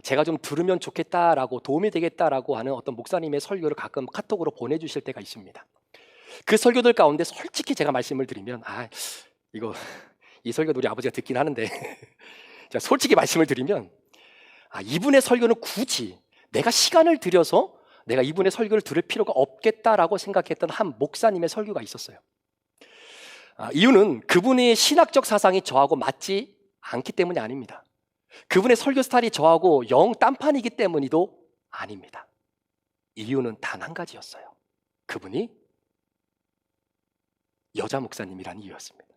S1: 제가 좀 들으면 좋겠다라고 도움이 되겠다라고 하는 어떤 목사님의 설교를 가끔 카톡으로 보내주실 때가 있습니다. 그 설교들 가운데 솔직히 제가 말씀을 드리면 이 설교도 우리 아버지가 듣긴 하는데 제가 솔직히 말씀을 드리면 이분의 설교는 굳이 내가 시간을 들여서 내가 이분의 설교를 들을 필요가 없겠다라고 생각했던 한 목사님의 설교가 있었어요. 이유는 그분의 신학적 사상이 저하고 맞지 않기 때문이 아닙니다. 그분의 설교 스타일이 저하고 영 딴판이기 때문이도 아닙니다. 이유는 단 한 가지였어요. 그분이 여자 목사님이라는 이유였습니다.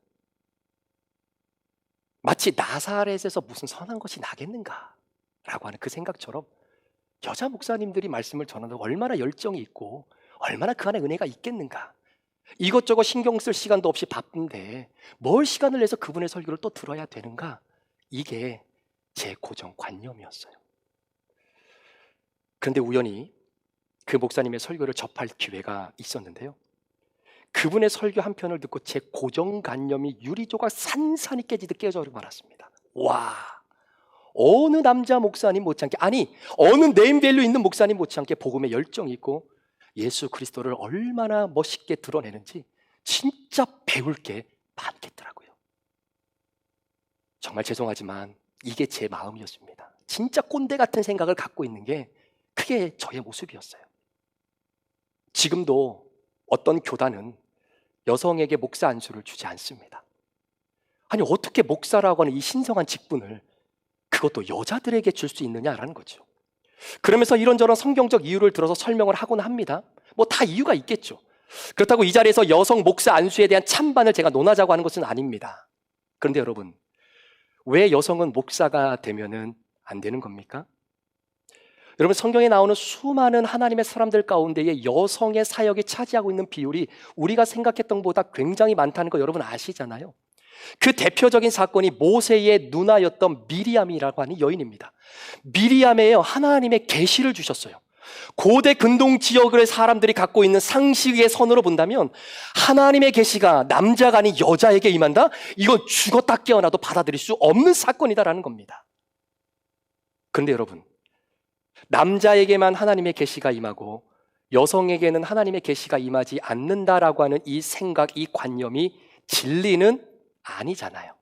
S1: 마치 나사렛에서 무슨 선한 것이 나겠는가 라고 하는 그 생각처럼 여자 목사님들이 말씀을 전하는 얼마나 열정이 있고 얼마나 그 안에 은혜가 있겠는가. 이것저것 신경 쓸 시간도 없이 바쁜데 뭘 시간을 내서 그분의 설교를 또 들어야 되는가. 이게 제 고정관념이었어요. 그런데 우연히 그 목사님의 설교를 접할 기회가 있었는데요. 그분의 설교 한 편을 듣고 제 고정관념이 유리조각 산산이 깨지듯 깨져 말았습니다. 와, 어느 남자 목사님 못지않게, 어느 네임밸류 있는 목사님 못지않게 복음에 열정이 있고 예수 그리스도를 얼마나 멋있게 드러내는지 진짜 배울 게 많겠더라고요. 정말 죄송하지만 이게 제 마음이었습니다. 진짜 꼰대 같은 생각을 갖고 있는 게 그게 저의 모습이었어요. 지금도 어떤 교단은 여성에게 목사 안수를 주지 않습니다. 어떻게 목사라고 하는 이 신성한 직분을 그것도 여자들에게 줄 수 있느냐라는 거죠. 그러면서 이런저런 성경적 이유를 들어서 설명을 하곤 합니다. 다 이유가 있겠죠. 그렇다고 이 자리에서 여성 목사 안수에 대한 찬반을 제가 논하자고 하는 것은 아닙니다. 그런데 여러분, 왜 여성은 목사가 되면은 안 되는 겁니까? 여러분, 성경에 나오는 수많은 하나님의 사람들 가운데에 여성의 사역이 차지하고 있는 비율이 우리가 생각했던 것보다 굉장히 많다는 거 여러분 아시잖아요. 그 대표적인 사건이 모세의 누나였던 미리암이라고 하는 여인입니다. 미리암에 하나님의 계시를 주셨어요. 고대 근동 지역의 사람들이 갖고 있는 상식의 선으로 본다면 하나님의 계시가 남자가 아닌 여자에게 임한다? 이건 죽었다 깨어나도 받아들일 수 없는 사건이다라는 겁니다. 그런데 여러분, 남자에게만 하나님의 계시가 임하고 여성에게는 하나님의 계시가 임하지 않는다라고 하는 이 생각, 이 관념이 진리는 아니잖아요.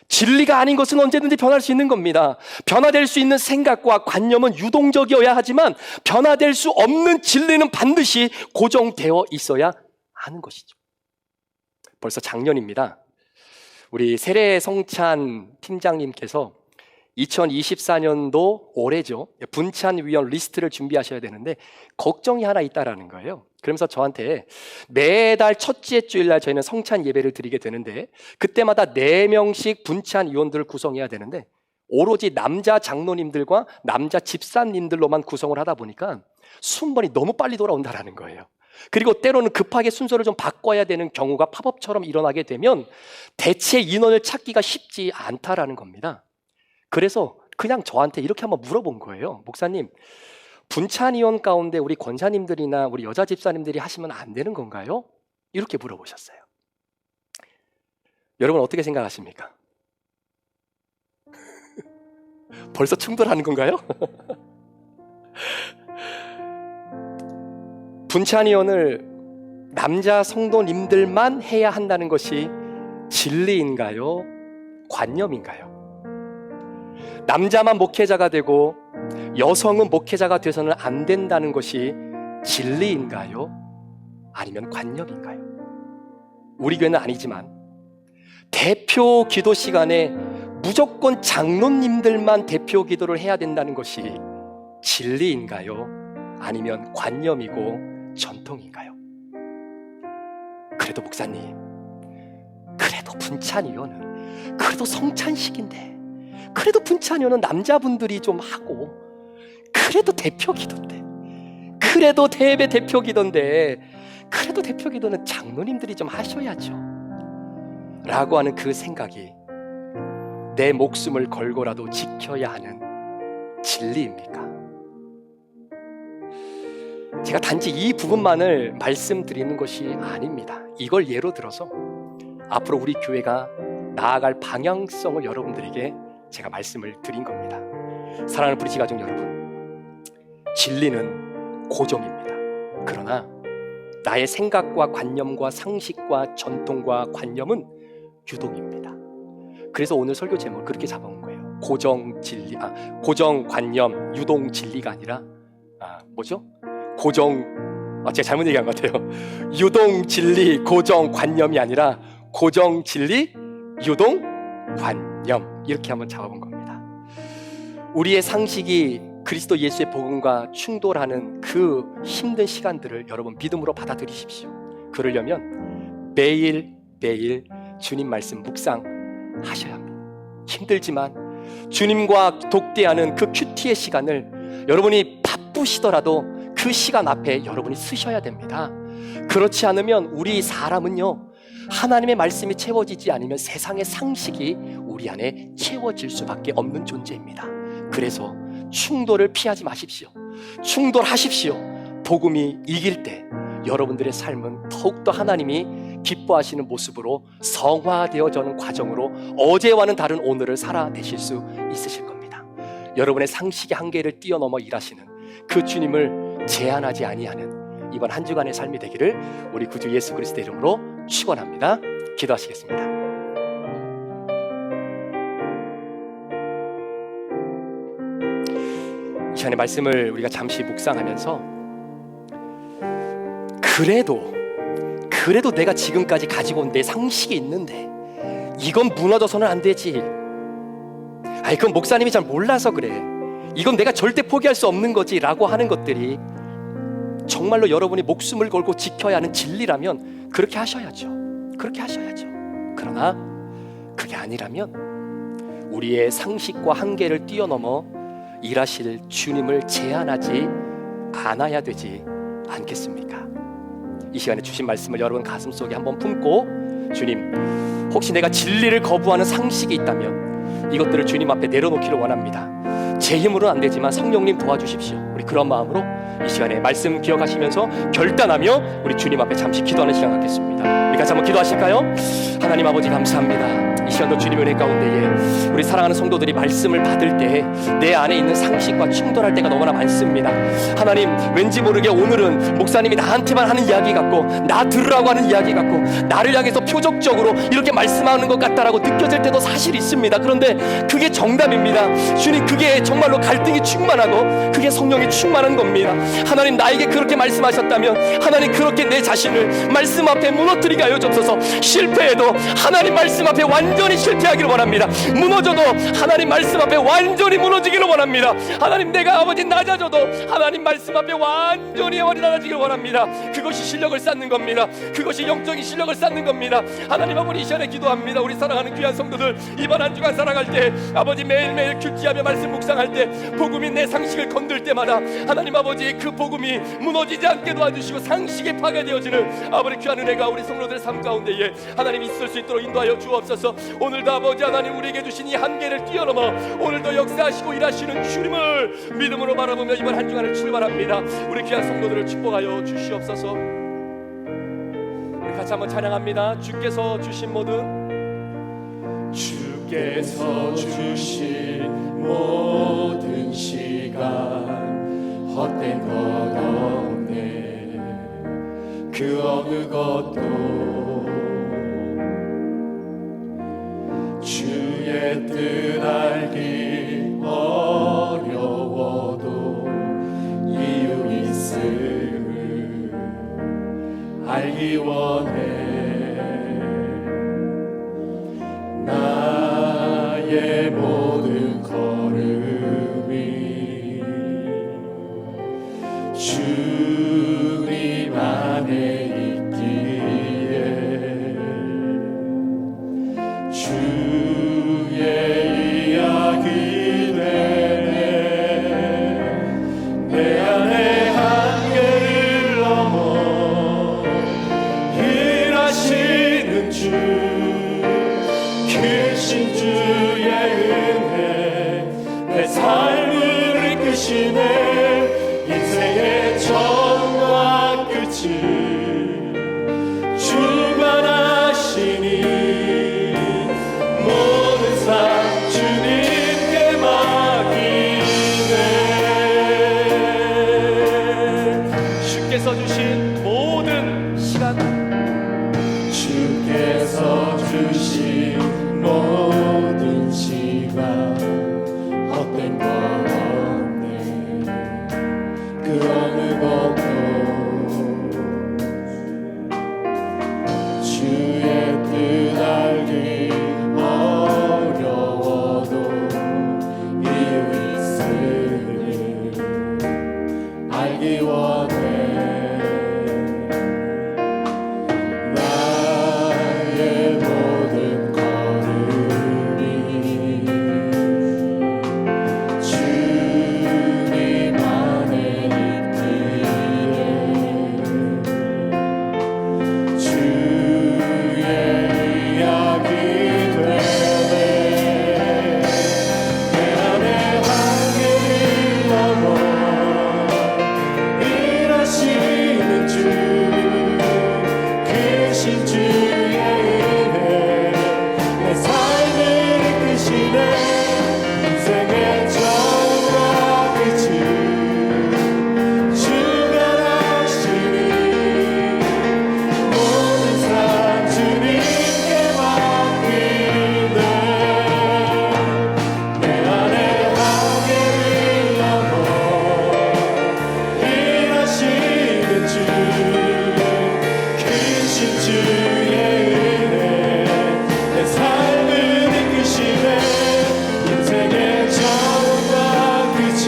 S1: 진리가 아닌 것은 언제든지 변할 수 있는 겁니다. 변화될 수 있는 생각과 관념은 유동적이어야 하지만 변화될 수 없는 진리는 반드시 고정되어 있어야 하는 것이죠. 벌써 작년입니다. 우리 세례 성찬 팀장님께서 2024년도 올해죠. 분찬위원 리스트를 준비하셔야 되는데 걱정이 하나 있다라는 거예요. 그러면서 저한테 매달 첫째 주일날 저희는 성찬 예배를 드리게 되는데 그때마다 4명씩 분찬위원들을 구성해야 되는데 오로지 남자 장로님들과 남자 집사님들로만 구성을 하다 보니까 순번이 너무 빨리 돌아온다라는 거예요. 그리고 때로는 급하게 순서를 좀 바꿔야 되는 경우가 팝업처럼 일어나게 되면 대체 인원을 찾기가 쉽지 않다라는 겁니다. 그래서 그냥 저한테 이렇게 한번 물어본 거예요. 목사님, 분찬위원 가운데 우리 권사님들이나 우리 여자 집사님들이 하시면 안 되는 건가요? 이렇게 물어보셨어요. 여러분 어떻게 생각하십니까? 벌써 충돌하는 건가요? 분찬위원을 남자 성도님들만 해야 한다는 것이 진리인가요? 관념인가요? 남자만 목회자가 되고 여성은 목회자가 돼서는 안 된다는 것이 진리인가요? 아니면 관념인가요? 우리 교회는 아니지만 대표 기도 시간에 무조건 장로님들만 대표 기도를 해야 된다는 것이 진리인가요? 아니면 관념이고 전통인가요? 그래도 목사님, 그래도 분찬위원은 그래도 성찬식인데, 그래도 분찬위원은 남자분들이 좀 하고, 그래도 대표 기도인데, 그래도 대배 대표 기도인데, 그래도 대표 기도는 장로님들이 좀 하셔야죠 라고 하는 그 생각이 내 목숨을 걸고라도 지켜야 하는 진리입니까? 제가 단지 이 부분만을 말씀드리는 것이 아닙니다. 이걸 예로 들어서 앞으로 우리 교회가 나아갈 방향성을 여러분들에게 제가 말씀을 드린 겁니다. 사랑하는 브릿지 가족 여러분, 진리는 고정입니다. 그러나 나의 생각과 관념과 상식과 전통과 관념은 유동입니다. 그래서 오늘 설교 제목을 그렇게 잡아온 거예요. 고정 진리, 고정 관념, 유동 진리가 아니라 뭐죠? 제가 잘못 얘기한 것 같아요. 유동 진리, 고정 관념이 아니라 고정 진리, 유동 관념, 이렇게 한번 잡아본 겁니다. 우리의 상식이 그리스도 예수의 복음과 충돌하는 그 힘든 시간들을 여러분 믿음으로 받아들이십시오. 그러려면 매일매일 주님 말씀 묵상하셔야 합니다. 힘들지만 주님과 독대하는 그 큐티의 시간을 여러분이 바쁘시더라도 그 시간 앞에 여러분이 쓰셔야 됩니다. 그렇지 않으면 우리 사람은요, 하나님의 말씀이 채워지지 않으면 세상의 상식이 우리 안에 채워질 수밖에 없는 존재입니다. 그래서 충돌을 피하지 마십시오. 충돌하십시오. 복음이 이길 때 여러분들의 삶은 더욱더 하나님이 기뻐하시는 모습으로 성화되어지는 과정으로 어제와는 다른 오늘을 살아내실 수 있으실 겁니다. 여러분의 상식의 한계를 뛰어넘어 일하시는 그 주님을 제한하지 아니하는 이번 한 주간의 삶이 되기를 우리 구주 예수 그리스도의 이름으로 축원합니다. 기도하시겠습니다. 이 시간의 말씀을 우리가 잠시 묵상하면서 그래도 내가 지금까지 가지고 온 내 상식이 있는데 이건 무너져서는 안 되지. 그건 목사님이 잘 몰라서 그래. 이건 내가 절대 포기할 수 없는 거지 라고 하는 것들이 정말로 여러분이 목숨을 걸고 지켜야 하는 진리라면 그렇게 하셔야죠. 그러나 그게 아니라면 우리의 상식과 한계를 뛰어넘어 일하실 주님을 제한하지 않아야 되지 않겠습니까? 이 시간에 주신 말씀을 여러분 가슴속에 한번 품고, 주님, 혹시 내가 진리를 거부하는 상식이 있다면 이것들을 주님 앞에 내려놓기를 원합니다. 제 힘으로는 안 되지만 성령님 도와주십시오. 우리 그런 마음으로 이 시간에 말씀 기억하시면서 결단하며 우리 주님 앞에 잠시 기도하는 시간 갖겠습니다. 우리 같이 한번 기도하실까요? 하나님 아버지 감사합니다. 이 시간도 주님의 은혜 가운데에 우리 사랑하는 성도들이 말씀을 받을 때 내 안에 있는 상식과 충돌할 때가 너무나 많습니다. 하나님, 왠지 모르게 오늘은 목사님이 나한테만 하는 이야기 같고, 나 들으라고 하는 이야기 같고, 나를 향해서 표적적으로 이렇게 말씀하는 것 같다라고 느껴질 때도 사실 있습니다. 그런데 그게 정답입니다. 주님, 그게 정말로 갈등이 충만하고 그게 성령이 충만한 겁니다. 하나님, 나에게 그렇게 말씀하셨다면 하나님, 그렇게 내 자신을 말씀 앞에 무너뜨리게 하여 주옵소서. 실패해도 하나님 말씀 앞에 완전히 실패하기를 원합니다. 무너져도 하나님 말씀 앞에 완전히 무너지기를 원합니다. 하나님, 내가 아버지 낮아져도 하나님 말씀 앞에 완전히 낮아지기를 원합니다. 그것이 실력을 쌓는 겁니다. 그것이 영적인 실력을 쌓는 겁니다. 하나님 아버지, 이 시간에 기도합니다. 우리 사랑하는 귀한 성도들, 이번 한 주간 살아갈 때 아버지 매일매일 큐티하며 말씀 묵상할 때 복음이 내 상식을 건들 때마다 하나님 아버지, 그 복음이 무너지지 않게 도와주시고 상식이 파괴되어지는 아버지 귀한 은혜가 우리 성도들의 삶 가운데에 하나님 있을 수 있도록 인도하여 주옵소서. 오늘도 아버지 하나님, 우리에게 주신 이 한계를 뛰어넘어 오늘도 역사하시고 일하시는 주님을 믿음으로 바라보며 이번 한 주간을 출발합니다. 우리 귀한 성도들을 축복하여 주시옵소서. 우리 같이 한번 찬양합니다. 주께서 주신 모든, 주께서 주신
S2: 모든 시간 헛된 것 없네. 그 어느 것도 주의 뜻 알기 어려워도 이유 있음을 알기 원해. 나의 모든 걸음이 주님 안에 있기에 주의 이야기 되네. 내 안에 한계를 넘어 일하시는 주, 크신 주의 은혜 내 삶을 이끄시네. 인생의 처음과 끝을 주관하시니 모든 삶 주님께 맡기네. 주께서 주신 모든 시간, 주께서 주신 모든 시간 헛된 것 없네. 그 어느 것도 주의 뜻 알기 어려워도 이유 있으니 알기 원해. 나의 모든 걸음이 주님 안에 있기에 주의 이야기 되네. 내 안에 한계를 넘어 일하시는 주, 크신 주의 은혜 내 삶을 이끄시네. 인생의 처음과 끝을 주관하시니 모든 삶 주님께 맡기네. 내 안에 한계를 넘어 일하시는 주, 크신 주의 은혜 내 삶을 이끄시네. 인생의 처음과 끝을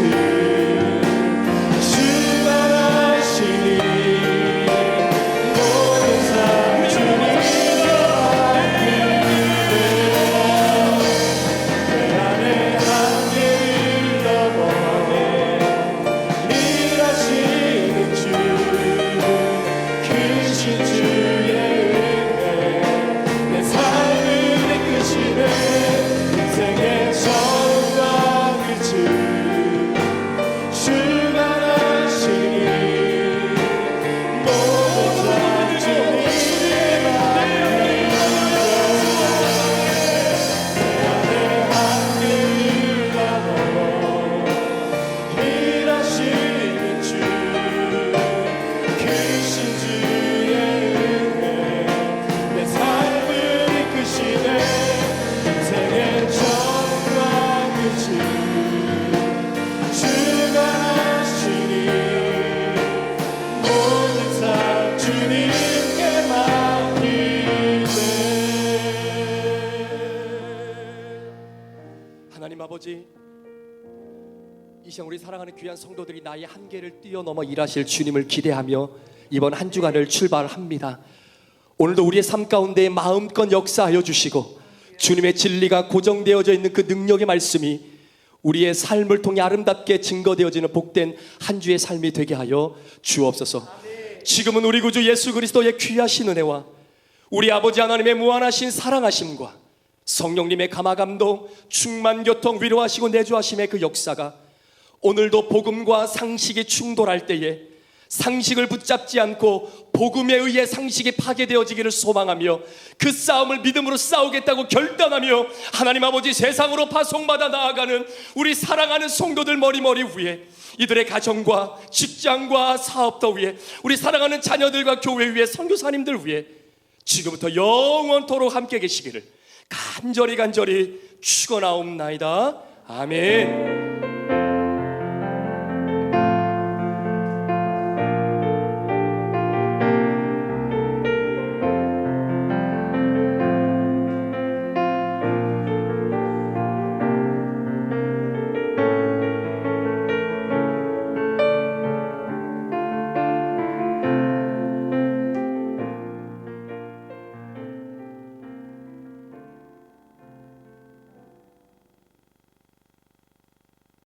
S2: 주관하시니 모든 삶 주님께 맡기네. 내 안에 한계를 넘어 일하시는 주, 크신 주의 은혜 내 삶을 이끄시네. 인생의 처음과 끝을 주관하시니 모든 삶 주님께 맡기네. 내 안에 한계를 넘어 일하시는 주, 크신 주의 은혜 내 삶을 이끄시네. 인생의 처음과 끝을 주관하시니 모든 삶 주님께 맡기네.
S1: 하나님 아버지, 이 시간 우리 사랑하는 귀한 성도들이 나의 한계를 뛰어넘어 일하실 주님을 기대하며 이번 한 주간을 출발합니다. 오늘도 우리의 삶 가운데 마음껏 역사하여 주시고 주님의 진리가 고정되어져 있는 그 능력의 말씀이 우리의 삶을 통해 아름답게 증거되어지는 복된 한 주의 삶이 되게 하여 주옵소서. 지금은 우리 구주 예수 그리스도의 귀하신 은혜와 우리 아버지 하나님의 무한하신 사랑하심과 성령님의 감화감동, 충만 교통, 위로하시고 내주하심의 그 역사가 오늘도 복음과 상식이 충돌할 때에 상식을 붙잡지 않고 복음에 의해 상식이 파괴되어지기를 소망하며 그 싸움을 믿음으로 싸우겠다고 결단하며 하나님 아버지 세상으로 파송받아 나아가는 우리 사랑하는 성도들 머리머리 위에, 이들의 가정과 직장과 사업터 위에, 우리 사랑하는 자녀들과 교회 위에, 선교사님들 위에 지금부터 영원토록 함께 계시기를 간절히 축원하옵나이다. 아멘.